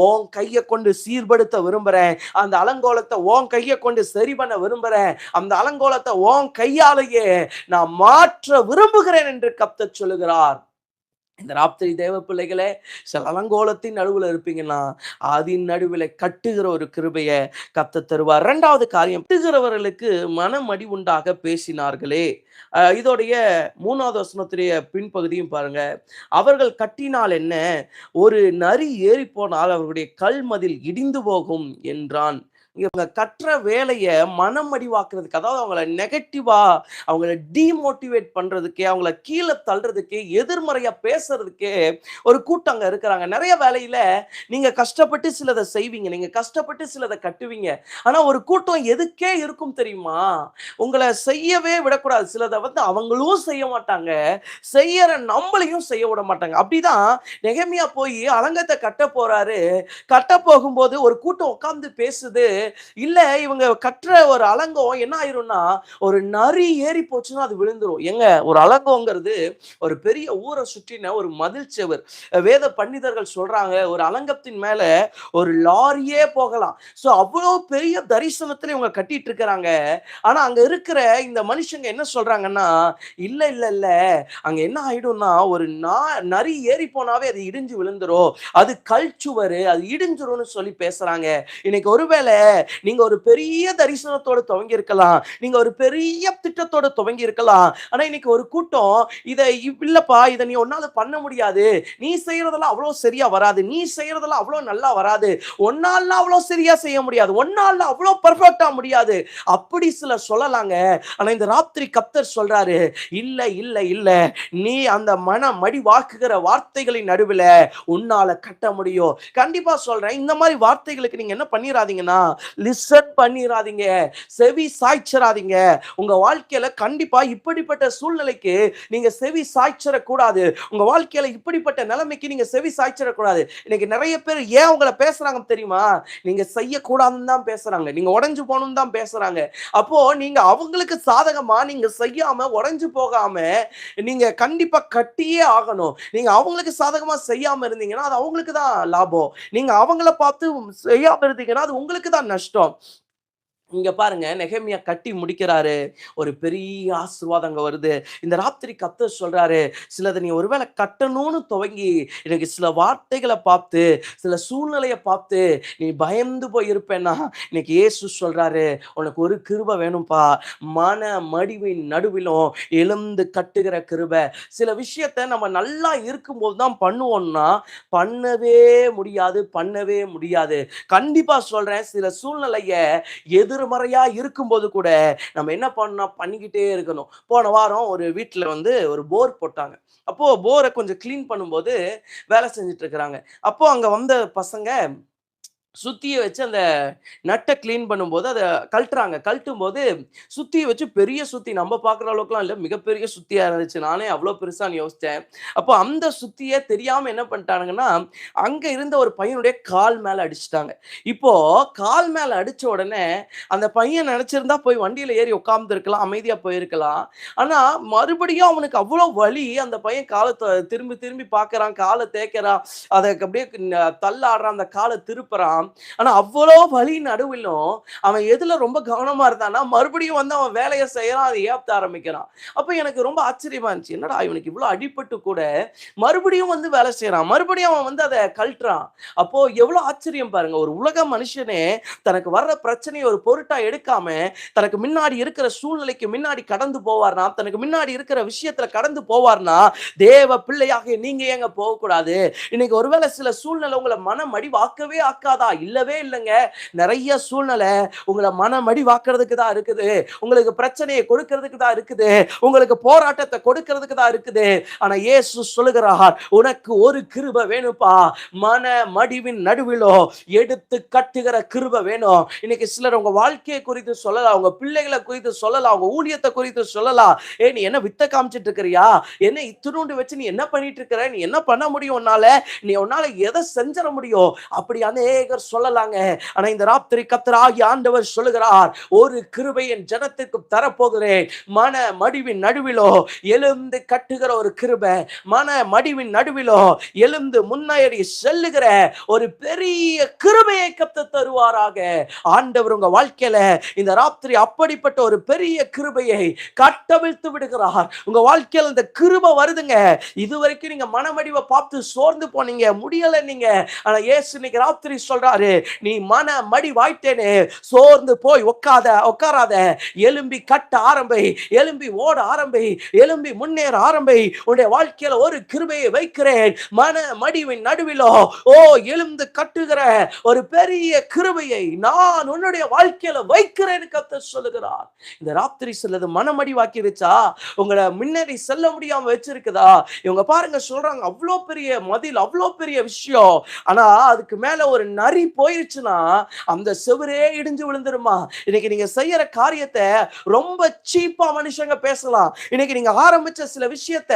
உன் கையை கொண்டு சீர்படுத்த விரும்புறேன். அந்த அலங்கோலத்தை உன் கையை கொண்டு சரி பண்ண விரும்புறேன். அந்த அலங்கோலத்தை உன் கையாலேயே நான் மாற்ற விரும்புகிறேன் என்று கர்த்தர் சொல்லுகிறார். இந்த ராத்திரி தேவ பிள்ளைகளே, சில அலங்கோலத்தின் நடுவுல இருப்பீங்கன்னா, அதின் நடுவில கட்டுகிற ஒரு கிருபைய கர்த்தர் தருவார். 2வது காரியம், கட்டுகிறவர்களுக்கு மனமடி உண்டாக பேசினார்களே. இதோடைய 3வது வசனத்துடைய பின்பகுதியும் பாருங்க. அவர்கள் கட்டினால் என்ன? ஒரு நரி ஏறிப்போனால் அவர்களுடைய கல்மதில் இடிந்து போகும் என்றான். இவங்க கற்ற வேலைய மனம் அடிவாக்குறதுக்கு, அதாவது அவங்கள நெகட்டிவா, அவங்கள டீமோட்டிவேட் பண்றதுக்கே, அவங்கள கீழ தள்றதுக்கே, எதிர்மறையா பேசுறதுக்கே ஒரு கூட்டம் அங்க இருக்கிறாங்க. நெறைய வேலையில நீங்க கஷ்டப்பட்டு சிலத செய்வீங்க. நீங்க கஷ்டப்பட்டு சிலத கட்டுவீங்க. ஆனா ஒரு கூட்டம் எதுக்கே இருக்கும் தெரியுமா? உங்கள செய்யவே விடக்கூடாது. சிலத அவங்களும் செய்ய மாட்டாங்க. செய்யற நம்மளையும் செய்ய விட மாட்டாங்க. அப்படிதான் நெகெமியா போய் அலங்கத்த கட்ட போறாரு. கட்ட போகும்போது ஒரு கூட்டம் உட்கார்ந்து பேசுது. இல்ல இவங்க கட்டுற ஒரு அலங்கம் என்ன ஆயிரும்னா, ஒரு நரி ஏறி போச்சுன்னா அது விழுந்துரும். ஏங்க ஒரு அலங்கம்ங்கிறது ஒரு பெரிய ஊரை சுற்றின ஒரு மதில் செவுர். வேத பண்டிதர்கள் சொல்றாங்க, ஒரு அலங்கத்தின் மேல ஒரு லாரியே போகலாம். சோ அவ்வளவு பெரிய தரிசனத்துல இவங்க கட்டிட்டு இருக்கிறாங்க. ஆனா அங்க இருக்கிற இந்த மனுஷங்க என்ன சொல்றாங்கன்னா, இல்ல இல்ல இல்ல அங்க என்ன ஆயிடும்னா, ஒரு நரி ஏறி போனாவே அது இடிஞ்சு விழுந்துரும். அது கல் சுவரு, அது இடிஞ்சிரும்னு சொல்லி பேசுறாங்க. இன்னைக்கு ஒருவேளை நீங்க ஒரு பெரிய தரிசனத்தோட துவங்கி இருக்கலாம். நீங்க ஒரு பெரிய திட்டத்தோட துவங்கி இருக்கலாம். ஆனா இன்னைக்கு ஒரு கூட்டம் இத இல்லப்பா, இத நீ உன்னால பண்ண முடியாது. நீ செய்யறதெல்லாம் அவ்வளவு சரியா வராது. நீ செய்யறதெல்லாம் அவ்வளவு நல்லா வராது. உன்னால அவ்வளவு சரியா செய்ய முடியாது. உன்னால அவ்வளவு பெர்ஃபெக்ட்டா முடியாது. அப்படி சில சொல்லலாங்க. ஆனா இந்த ராத்திரி கர்த்தர் சொல்றாரு, இல்ல இல்ல இல்ல. நீ அந்த மடி வாக்குகிற வார்த்தைகளின் நடுவுல உன்னால கட்ட முடியும். கண்டிப்பா சொல்றேன். இந்த மாதிரி வார்த்தைகளுக்கு நீங்க என்ன பண்ணிராதீங்கன்னா, லிசன் பண்ணிராதீங்க. செவி சாய்ச்சராதீங்க. உங்க வாழ்க்கையில கண்டிப்பா இப்படிப்பட்ட சூழ்நிலைக்கு நீங்க செவி சாய்ச்சர கூடாது. உங்க வாழ்க்கையில இப்படிப்பட்ட நிலைமைக்கு நீங்க செவி சாய்ச்சர கூடாது. இன்னைக்கு நிறைய பேர் ஏன் உங்கள பேசுறாங்க தெரியுமா? நீங்க செய்யக்கூடாதுன்னு தான் பேசுறாங்க. நீங்க உடைஞ்சு போகணும்னு தான் பேசுறாங்க. அப்போ நீங்க அவங்களுக்கு சாதகமா நீங்க செய்யாம உடைஞ்சு போகாம நீங்க கண்டிப்பா கட்டியே ஆகணும். நீங்க அவங்களுக்கு சாதகமா செய்யாம இருந்தீங்கன்னா அது அவங்களுக்கு தான் லாபம். நீங்க அவங்கள பார்த்து செய்யாம இருந்தீங்கன்னா அது உங்களுக்கு தான் நஷ்டம். இங்க பாருங்க, நெகேமியா கட்டி முடிக்கிறாரு. ஒரு பெரிய ஆசீர்வாதம் அங்க வருது. இந்த ராத்திரி கர்த்தர் சொல்றாரு, சிலத நீ ஒருவேளை கட்டணும்னு துவங்கி, எனக்கு சில வார்த்தைகள பார்த்து, சில சூழ்நிலைய பார்த்து, நீ பயந்து போய் இருப்பேன்னா, இன்னைக்கு இயேசு சொல்றாரு, உனக்கு ஒரு கிருபை வேணும்பா. மன மடிவின் நடுவிலும் எழுந்து கட்டுகிற கிருபை. சில விஷயத்த நம்ம நல்லா இருக்கும்போது தான் பண்ணுவோம்னா, பண்ணவே முடியாது, பண்ணவே முடியாது. கண்டிப்பா சொல்றேன், சில சூழ்நிலைய எதிர்மறையா இருக்கும்போது கூட நம்ம என்ன பண்ணணும், பண்ணிக்கிட்டே இருக்கணும். போன வாரம் ஒரு வீட்ல ஒரு போர் போட்டாங்க. அப்போ போர கொஞ்சம் கிளீன் பண்ணும்போது வேலை செஞ்சுட்டு இருக்கிறாங்க. அப்போ அங்க வந்த பசங்க சுத்திய வச்சு அந்த நட்ட கிளீன் பண்ணும்போது அத கழட்டுறாங்க. கழட்டும்போது சுத்திய வச்சு பெரிய சுத்தி நம்ம பார்க்குற அளவுக்குலாம் இல்ல. மிகப்பெரிய சுத்தியா இருந்துச்சு. நானே அவ்ளோ பெருசான்னு யோசிச்சேன். அப்போ அந்த சுத்திய தெரியாம என்ன பண்ணிட்டானுங்கன்னா, அங்க இருந்த ஒரு பையனுடைய கால் மேல அடிச்சுட்டாங்க. இப்போ கால் மேல அடிச்ச உடனே அந்த பையன் நெனச்சிருந்தா போய் வண்டியில ஏறி உட்கார்ந்திருக்கலாம். அமைதியா போயிருக்கலாம். ஆனா மறுபடியும் அவனுக்கு அவ்ளோ வலி. அந்த பையன் கால திரும்பி திரும்பி பார்க்குறான். கால தேய்க்கிறான். அத அப்படியே தள்ளாடுறான். அந்த கால திருப்புறான். ஆனா அவ்வளோ வலி நடுவிலும் அவன் எதுல ரொம்ப கவனமா இருந்தான்னா, மறுபடியும் வந்து அவன் வேலைய செய்யறான். அத ஏத்த ஆரம்பிக்கிறான். அப்ப எனக்கு ரொம்ப ஆச்சரியமா இருந்துச்சு. என்னடா இவனுக்கு இவ்ளோ அடிபட்டு கூட மறுபடியும் வந்து வேலை செய்றான். மறுபடியும் அவன் வந்து அத கழட்டுறான். அப்போ எவ்ளோ ஆச்சரியம் பாருங்க. ஒரு உலக மனுஷனே தனக்கு வர்ற பிரச்சனைய ஒரு பொருட்டா எடுக்காம, தனக்கு முன்னாடி இருக்கிற சூழ்நிலைக்கு முன்னாடி கடந்து போவார்னா, தனக்கு முன்னாடி இருக்கிற விஷயத்துல கடந்து போவார்னா, தேவ பிள்ளையாகிய நீங்க ஏங்க போகக்கூடாது? இன்னைக்கு ஒருவேளை சில சூழ்நிலை உங்கள மனமடிவாக்கவே ஆக்காதா? இல்லவே இல்லங்க. நெறைய சூழ்நிலை உங்கள மனமடிவாக்குறதுக்கு தான் இருக்குது. உங்களுக்கு பிரச்சனைய கொடுக்கிறதுக்கு தான் இருக்குது. உங்களுக்கு போராட்டத்த கொடுக்கிறதுக்கு தான் இருக்குது. ஆனா இயேசு சொல்லுகிறார், உனக்கு ஒரு கிருபை வேணும்பா. மன மடிவின் நடுவிலோ எடுத்து கட்டுகிற கிருபை வேணும். இன்னைக்கு சிலர் உங்க வாழ்க்கைய குறித்து சொல்லலாம். உங்க பிள்ளைகள குறித்து சொல்லலாம். உங்க ஊழியத்த குறித்து சொல்லலாம். ஏய் நீ என்ன வித்த காமிச்சிட்டு இருக்கிறியா? என்ன இத்துணூண்டு வச்சு நீ என்ன பண்ணிட்டு இருக்கிற? நீ என்ன பண்ண முடியும் உன்னால? உன்னால எதை செஞ்சிட முடியும்? அப்படி அநேகர் சொல்லலாங்க. ஆனா இந்த ராத்திரி கர்த்தராகிய ஆண்டவர் சொல்லுகிறார், ஒரு கிருபை என் ஜனத்துக்கு தரப்போகிறேன். மன மடிவின் நடுவிலோ எழுந்து கட்டுகிற ஒரு கிருபை, மன மடிவின் நடுவிலோ எழுந்து முன்னேறி செல்லுகிற ஒரு பெரிய கிருபையை கர்த்தர் தருவாராக. ஆண்டவர் உங்க வாழ்க்கையில இந்த ராத்திரி அப்படிப்பட்ட ஒரு பெரிய கிருபையை கட்டவிழ்த்து விடுகிறார். உங்க வாழ்க்கையில இந்த கிருபை வருதுங்க. இதுவரைக்கும் நீங்க மனமடிவை பார்த்து சோர்ந்து போனீங்க, முடியல நீங்க. ஆனா இயேசு இன்னைக்கு ராத்திரி சொல்றாரு, நீ மன மடி வாய்த்தேனே, சோர்ந்து போய் உட்காராத. எழும்பி கட்ட ஆரம்பி, எழும்பி ஓட ஆரம்பி, எழும்பி முன்னேற ஆரம்பி. உன்னுடைய வாழ்க்கையில ஒரு கிருபையை வைக்கிறேன். மன மடிவின் நடுவிலோ ஓ எழுந்து கட்டுகிற ஒரு பெரிய கிருபையை நான் உன்னுடைய வாழ்க்கையில வைக்கிறேன் கர்த்தர் சொல்லுகிறார். இந்த ராத்திரி சிலது மனமடி வாக்கிருச்சா? உங்களை முன்னேறி செல்ல முடியாம வச்சிருக்குதா? இவங்க பாருங்க சொல்றாங்க, அவ்வளோ பெரிய மதில், அவ்வளோ பெரிய விஷயம். ஆனா அதுக்கு மேல ஒரு நரி போயிருச்சுன்னா அந்த செவரே இடிஞ்சு விழுந்துருமா. இன்னைக்கு நீங்க செய்யற காரியத்தை ரொம்ப சீப்பா மனுஷங்க பேசலாம். இன்னைக்கு நீங்க ஆரம்பிச்ச சில விஷயத்த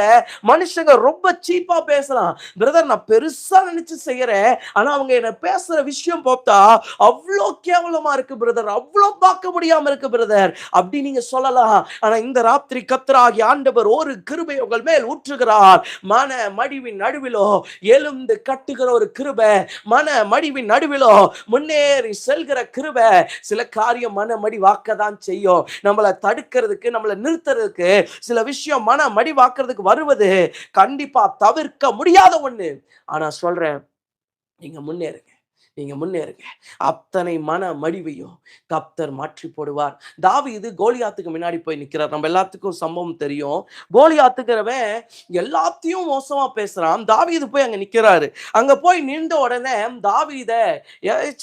மனுஷங்க ரொம்ப சீப்பா பேசலாம். பிரதர் நான் பெருசா நினைச்சு செய்யறேன், ஆனா அவங்க என்ன பேசுற விஷயம் பார்த்தா அவ்வளோ கேவலமா இருக்கு பிரதர், அவ்வளோ பார்க்க முடியாம இருக்கு பிரதர் அப்படி நீங்க சொல்லலாம். ஆனா இந்த ராத்திரி கர்த்தராகிய ஆண்டவர் ஒரு கிருபை உங்கள் மேல் ஊற்றுகிறார். மன மடிவின் நடுவிலோ எழுந்து கட்டுகிற ஒரு கிருபை, மன மடிவின் நடுவிலோ முன்னேறி செல்கிற கிருபை. சில காரியம் மன மடிவாக்க தான் செய்யும். நம்மளை தடுக்கிறதுக்கு, நம்மளை நிறுத்துறதுக்கு சில விஷயம் மன மடிவாக்குறதுக்கு வருவது கண்டிப்பா தவிர்க்க முடியாத ஒண்ணு. ஆனா சொல்றேன், நீங்க முன்னேறுங்க, நீங்க முன்னேறுங்க. அத்தனை மன மடிவையும் கர்த்தர் மாற்றி போடுவார். தாவீது கோலியாத்துக்கு முன்னாடி போய் நிக்கிறார். நம்ம எல்லாத்துக்கும் சம்பவம் தெரியும். கோலியாத்துக்கிறவன் எல்லாத்தையும் மோசமா பேசுறான். தாவீது போய் அங்க நிக்கிறாரு. அங்க போய் நின்ற உடனே தாவீத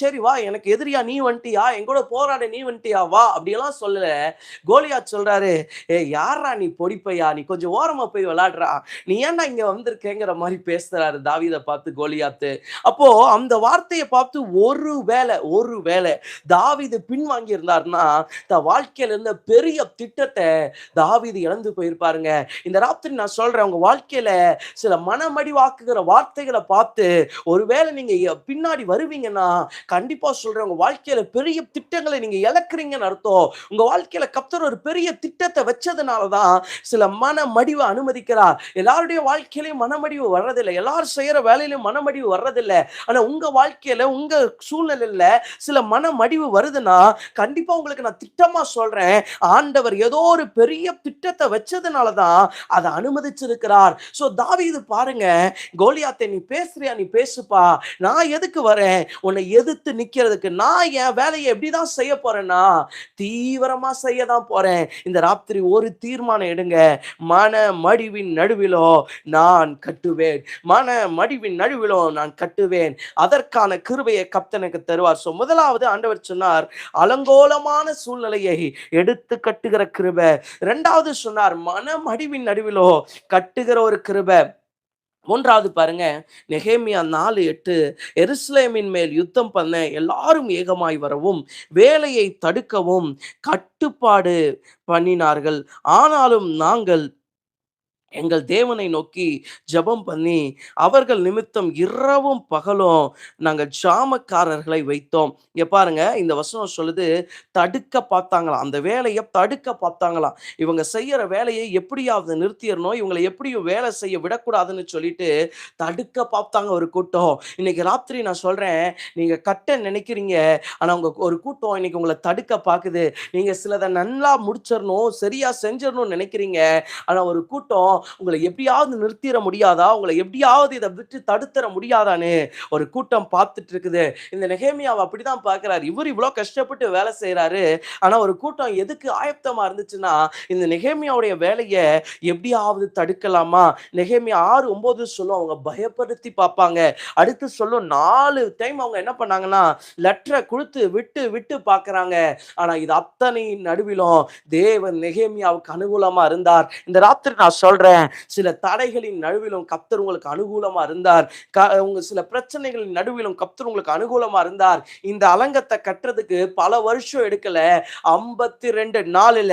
சரி வா, எனக்கு எதிரியா நீ வந்துட்டியா, எங்கூட போராட நீ வந்துட்டியா வா அப்படியெல்லாம் சொல்லல. கோலியாத் சொல்றாரு, ஏ யாரா நீ பொடிப்பையா, நீ கொஞ்சம் ஓரமா போய் விளையாடுறா, நீ ஏன்டா இங்க வந்திருக்கேங்கிற மாதிரி பேசுறாரு தாவீதை பார்த்து கோலியாத்து. அப்போ அந்த வார்த்தையை பார்த்து ஒருவேளை தாவீது பின்வாங்கி இருந்தார்னா தன் வாழ்க்கையில இருந்த பெரிய திட்டத்தை தாவீது இழந்து போயிருப்பாருங்க. இந்த ராத்திரி நான் சொல்றேன், உங்க வாழ்க்கையில சில மனமடிவாக்குகிற வார்த்தைகளை பார்த்து ஒருவேளை நீங்க பின்னாடி வருவீங்கன்னா கண்டிப்பா சொல்றேன், உங்க வாழ்க்கையில பெரிய திட்டங்களை நீங்க இழக்கிறீங்கன்னு அர்த்தம். உங்க வாழ்க்கையில கர்த்தர் ஒரு பெரிய திட்டத்தை வச்சதுனாலதான் சில மனமடிவை அனுமதிக்கிறார். எல்லாருடைய வாழ்க்கையிலையும் மனமடிவு வர்றதில்லை, எல்லாரும் செய்யற வேலையிலும் மனமடிவு வர்றதில்லை. ஆனா உங்க வாழ்க்கையில உங்க சூழ்நிலையில சில மனமடிவு வருதுன்னா கண்டிப்பா உங்களுக்கு நான் திட்டமா சொல்றேன், ஆண்டவர் ஏதோ ஒரு பெரிய திட்டத்தை வச்சதுனாலதான் அதை அனுமதிச்சிருக்கிறார். சோ தாவீது பாருங்க, கோலியாத்தை நீ பேசுறியா, நீ பேசுப்பா, நான் எதுக்கு வரேன் உன்னை எதிர்த்து நிக்கிறதுக்கு? நான் என் வேலையை எப்படிதான் செய்ய போறேன்னா தீவிரமா செய்ய தான் போறேன். இந்த ராத்திரி ஒரு தீர்மானம் எடுங்க, மன மடிவின் நடுவிலோ நான் கட்டுவேன், மன மடிவின் நடுவிலோ நான் கட்டுவேன். அதற்கான கிருபையை கர்த்தனுக்கு தருவார். சோ முதலாவது ஆண்டவர் சொன்னார், அலங்கோலமான சூழ்நிலையை எடுத்து கட்டுகிற கிருபை. இரண்டாவது சொன்னார், மன மடிவின் நடுவிலோ கட்டுகிற ஒரு கிருபை. மூன்றாவது பாருங்க, நெகேமியா 4:8 எருசலேமின் மேல் யுத்தம் பண்ண எல்லாரும் ஏகமாய் வரவும், வேலையை தடுக்கவும் கட்டுப்பாடு பண்ணினார்கள். ஆனாலும் நாங்கள் எங்கள் தேவனை நோக்கி ஜெபம் பண்ணி, அவர்கள் நிமித்தம் இரவும் பகலும் நாங்கள் ஜாமக்காரர்களை வைத்தோம். இங்க பாருங்க, இந்த வசனம் சொல்லுது, தடுக்க பார்த்தாங்களாம். அந்த வேலைய தடுக்க பார்த்தாங்களாம். இவங்க செய்யற வேலையை எப்படியாவது நிறுத்திறணும், இவங்கள எப்படியும் வேலை செய்ய விடக்கூடாதுன்னு சொல்லிட்டு தடுக்க பார்த்தாங்க ஒரு கூட்டம். இன்னைக்கு ராத்திரி நான் சொல்றேன், நீங்க கட்ட நினைக்கிறீங்க. ஆனா உங்க ஒரு கூட்டம் இன்னைக்கு உங்கள தடுக்க பாக்குது. நீங்க சிலத நல்லா முடிச்சிறணும், சரியா செஞ்சிரணும்னு நினைக்கிறீங்க. ஆனா ஒரு கூட்டம் உங்களை எப்படியாவது நிறுத்திட முடியாதா, உங்களை எப்படியாவது இதை விட்டு தடுத்துற முடியாதான்னு ஒரு கூட்டம் பார்த்துட்டு இருக்குது. இந்த நெகேமியாவை அப்படிதான் பார்க்கிறாரு. இவர் இவ்வளவு கஷ்டப்பட்டு வேலை செய்யறாரு. ஆனா ஒரு கூட்டம் எதுக்கு ஆயத்தமா இருந்துச்சுன்னா, இந்த நெகேமியாவுடைய வேலையை எப்படியாவது தடுக்கலாமா. நெகேமியா 6:9 சொல்லும், அவங்க பயப்படுத்தி பார்ப்பாங்க. அடுத்து சொல்லும், 4 டைம் அவங்க என்ன பண்ணாங்கன்னா லெட்டரை கொடுத்து விட்டு விட்டு பார்க்கறாங்க. ஆனா இது அத்தனை நடுவிலும் தேவன் நெகேமியாவுக்கு அனுகூலமா இருந்தார். இந்த ராத்திரி நான் சொல்றேன், சில தடைகளின் நடுவிலும் கர்த்தர் உங்களுக்கு அனுகூலமா இருந்தார். உங்க சில பிரச்சனைகளின் நடுவிலும் கர்த்தர் உங்களுக்கு அனுகூலமா இருந்தார். இந்த அலங்கத்தை கட்டுறதுக்கு பல வருஷம் எடுக்கல, 52 நாளில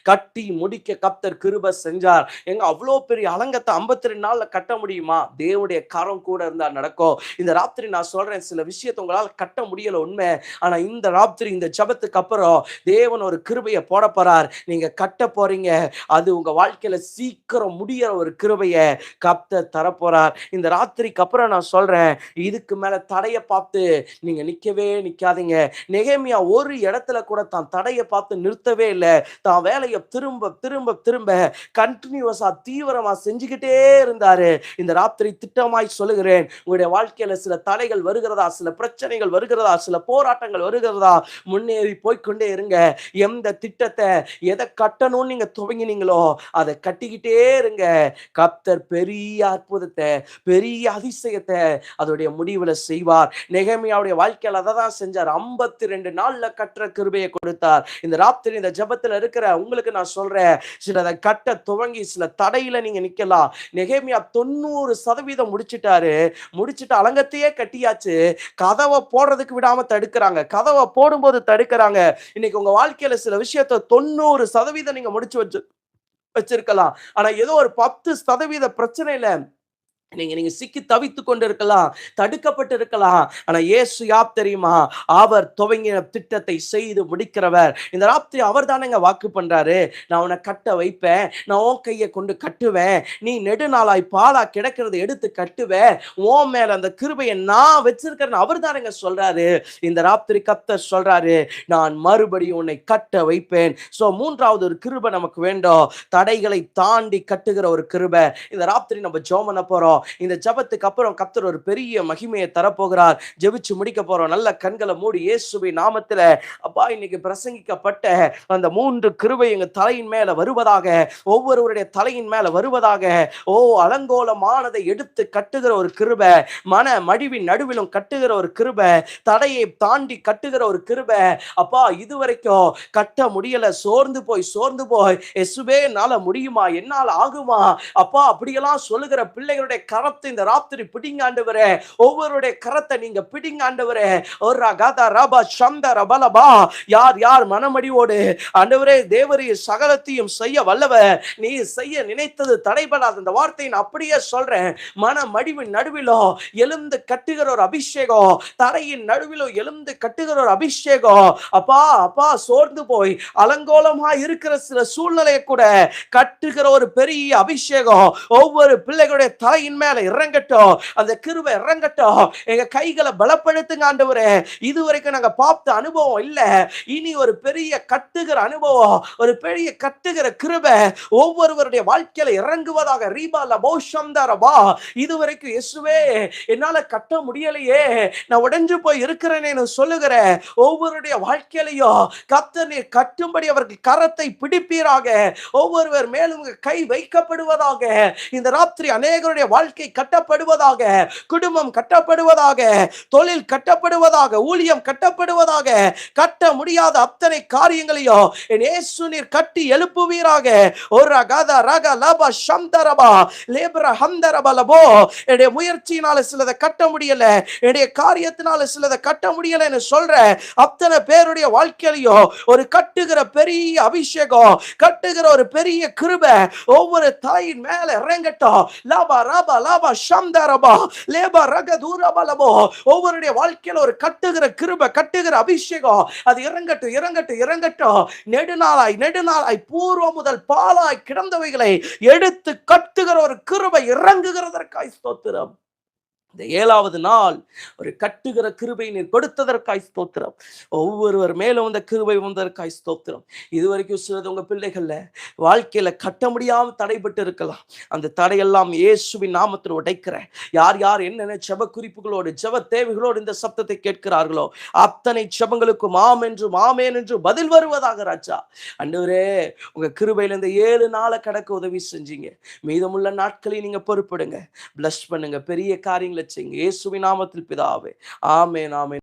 கட்டி முடிக்க கர்த்தர் கிருபை செஞ்சார். எங்க அவ்வளோ பெரிய அலங்கத்தை 52 நாள்ல கட்ட முடியுமா? தேவனுடைய கரம் கூட இருந்தா நடக்கும். இந்த ராத்திரி நான் சொல்றேன், சில விஷயத்தை உங்களால் கட்ட முடியல உண்மை. ஆனா இந்த ராத்திரி இந்த ஜெபத்துக்கு அப்புறம் தேவன் ஒரு கிருபையை போட போறார். நீங்க கட்ட போறீங்க. அது உங்க வாழ்க்கையில சீக்கிரம் முடியற ஒரு கிருபையை கர்த்தர் தரப்போறார். இந்த ராத்திரிக்கு அப்புறம் நான் சொல்றேன், இதுக்கு மேல தடைய பார்த்து நீங்க நிக்கவே நிக்காதீங்க. நெகேமியா ஒரு இடத்துல கூட தான் தடைய பார்த்து நிறுத்தவே இல்லை. தான் வேலையை திரும்ப திரும்ப திரும்ப கண்டினியூஸா தீவிரமா செஞ்சுக்கிட்டே இருந்தாரு. இந்த ராத்திரி திட்டமாய் சொல்லுகிறேன், உங்களுடைய வாழ்க்கையில சில தடைகள் வருகிறதா, சில பிரச்சனைகள் வருகிறதா, சில போராட்டங்கள் வருகிறதா, முன்னேறி போய்கொண்டே இருங்க. எந்த திட்டத்தை எதை கட்டணும்னு நீங்க துவங்கினீங்களோ அதை கட்டிக்கிட்டே இருங்க. கர்த்தர் பெரிய அற்புதத்தை, பெரிய அதிசயத்தை அதோடைய முடிவுல செய்வார். நெகேமியாவுடைய வாழ்க்கையில அதை தான் செஞ்சார். 52 நாள்ல கட்டுற கிருபையை கொடுத்தார். இந்த ராத்திரி இந்த ஜெபத்துல இருக்கிற உங்களுக்கு நான் சொல்றேன், சிலதை கட்ட துவங்கி சில தடையில நீங்க நிக்கலாம். நெகேமியா 90% முடிச்சிட்டாரு. முடிச்சிட்டு அலங்கத்தையே கட்டியாச்சு. கதவை போடுறதுக்கு விடாம தடுக்கிறாங்க. கதவை போடும்போது தடுக்கிறாங்க. இன்னைக்கு உங்க வாழ்க்கையில சில விஷயத்தை 90% நீங்க முடிச்சு வச்சிருக்கலாம். ஆனா ஏதோ ஒரு 10% பிரச்சனையில நீங்க நீங்க சிக்கி தவித்துக் கொண்டு இருக்கலாம், தடுக்கப்பட்டு இருக்கலாம். ஆனா இயேசு யார் தெரியுமா? அவர் துவங்கின திட்டத்தை செய்து முடிக்கிறவர். இந்த ராத்திரி அவர் தானேங்க வாக்கு பண்றாரு. நான் உன்னை கட்ட வைப்பேன், நான் உன் கையை கொண்டு கட்டுவேன், நீ நெடுநாளாய் பாலா கிடக்கிறதை எடுத்து கட்டுவேன், உன் மேல அந்த கிருபையை நான் வச்சிருக்கிறேன்னு அவர் தானேங்க சொல்றாரு. இந்த ராத்திரி கர்த்தர் சொல்றாரு, நான் மறுபடியும் உன்னை கட்ட வைப்பேன். சோ மூன்றாவது ஒரு கிருபை நமக்கு வேண்டும், தடைகளை தாண்டி கட்டுகிற ஒரு கிருபை. இந்த ராத்திரி நம்ம ஜெபம் பண்ண போறோம். இந்த ஜெபத்துக்கு அப்புறம் கர்த்தர் ஒரு பெரிய மகிமையை தரப்போகிறார். ஜெபிச்சு முடிக்க போறோம். நல்ல கண்களை மூடி இயேசுவின் நாமத்துல, அப்பா இன்னைக்கு பிரசங்கிக்கப்பட்ட அந்த 3 கிருபை எங்க தலையின் மேல வருவதாக, ஒவ்வொருவருடைய தலையின் மேல வருவதாக. ஓ, அலங்கோலமானதை எடுத்து கட்டுகிற ஒரு கிருபை, மன மடிவின் நடுவிலும் கட்டுகிற ஒரு கிருபை, தடையை தாண்டி கட்டுகிற ஒரு கிருபை. அப்பா இதுவரைக்கும் கட்ட முடியல, சோர்ந்து போய் இயேசுவே என்னால முடியுமா, என்னால ஆகுமா அப்பா அப்படியெல்லாம் சொல்லுகிற பிள்ளைகளுடைய கரத்தை இந்த ராத்திரி பிடிங்க ஆண்டவரே. ஒவ்வொருடைய கரத்தை நீங்க பிடிங்க ஆண்டவரே. ஒரு ரகத ரப சந்த ரபலபா, யார் யார் மனமடிவோடு ஆண்டவரே தேவரீ சகலத்தையும் செய்ய வல்லவர், நீ செய்ய நினைத்தது தடைபடாத அந்த வார்த்தையை நான் அப்படியே சொல்றேன். மன மடிவின் நடுவிலோ எழுந்து கட்டுகிற ஒரு அபிஷேகம், தரையின் நடுவிலோ எழுந்து கட்டுகிற ஒரு அபிஷேகம். அப்பா அப்பா சோர்ந்து போய் அலங்கோலமா இருக்கிற சில சூழ்நிலையை கூட கட்டுகிற ஒரு பெரிய அபிஷேகம் ஒவ்வொரு பிள்ளைகளுடைய தலையின் மேல இறங்கட்டும். அந்த கிருபை இறங்கட்டும். எங்க கைகளை பலப்படுத்துங்க ஆண்டவரே. இதுவரைக்கும் நாங்க பார்த்த அனுபவம் இல்ல, இனி ஒரு பெரிய கட்டுகிற அனுபவம், ஒரு பெரிய கட்டுகிற கிருபை ஒவ்வொருவருடைய வாழ்க்கையில இறங்குவதாக. ரீபா லபோஷம்தரபா, இதுவரைக்கும் இயேசுவே என்னால கட்ட முடியலையே, நான் உடைஞ்சு போய் இருக்கிறேன்னு சொல்லுகிற ஒவ்வொருடைய வாழ்க்கையிலையும் கர்த்தர் நீர் கட்டும்படி அவர்கள் கரத்தை பிடிப்பீராக. ஒவ்வொருவர் மேலும் கை வைக்கப்படுவதாக. இந்த ராத்திரி அநேகருடைய வாழ்க்கை வாழ்க்கை கட்டப்படுவதாக, குடும்பம் கட்டப்படுவதாக, தொழில் கட்டப்படுவதாக, ஊழியம் கட்டப்படுவதாக. கட்ட முடியாத அத்தனை காரியங்களையும் என் இயேசு நீர் கட்டி எழுப்புவீராக. ஒரு ரகத ரக லப சந்தரபா லேப்ர ஹந்தரபலபோ. என்னுடைய முயற்சியினால சிலதை கட்ட முடியல, என்னுடைய காரியத்தினால சிலதை கட்ட முடியலன்னு சொல்ற அத்தனை பேருடைய வாழ்க்கையிலையும் ஒரு கட்டுகிற பெரிய அபிஷேகம், கட்டுகிற ஒரு பெரிய கிருபை ஒவ்வொரு தாயின் மேல இறங்கட்டும். லாபா ராபா லாபா சந்தரபா லேபா ரக தூரபலபோ. ஒவ்வொருடைய வாழ்க்கையில ஒரு கட்டுகிற கிருபை, கட்டுகிற அபிஷேகம் அது இறங்கட்டும், இறங்கட்டும், இறங்கட்டும். நெடுநாளாய் நெடுநாளாய் பூர்வ முதல் பாலாய் கிடந்தவைகளை எடுத்து கட்டுகிற ஒரு கிருபை இறங்குகிறதற்காய் ஸ்தோத்திரம். இந்த 7வது நாள் ஒரு கட்டுகிற கிருபை நீர் கொடுத்ததற்காய் ஸ்தோத்திரம். ஒவ்வொருவர் மேலும் இந்த கிருபை வந்ததற்காய் ஸ்தோத்திரம். இதுவரைக்கும் சிலது உங்க பிள்ளைகள்ல வாழ்க்கையில கட்ட முடியாம தடைபட்டு இருக்கலாம். அந்த தடையெல்லாம் இயேசுவின் நாமத்தில் உடைக்கிற. யார் யார் என்னென்ன ஜெப குறிப்புகளோடு ஜெப தேவைகளோடு இந்த சப்தத்தை கேட்கிறார்களோ அத்தனை ஜெபங்களுக்கும் ஆம் என்றும் ஆமேன் என்று பதில் வருவதாக. ராஜா ஆண்டவரே, உங்க கிருபையில இந்த 7 நாளை கடக்க உதவி செஞ்சீங்க. மீதமுள்ள நாட்களை நீங்க பொறுப்படுங்க, பிளஸ் பண்ணுங்க, பெரிய காரியங்களை செய்யுங்க. இயேசுவின் நாமத்தில் பிதாவே, ஆமென், ஆமென்.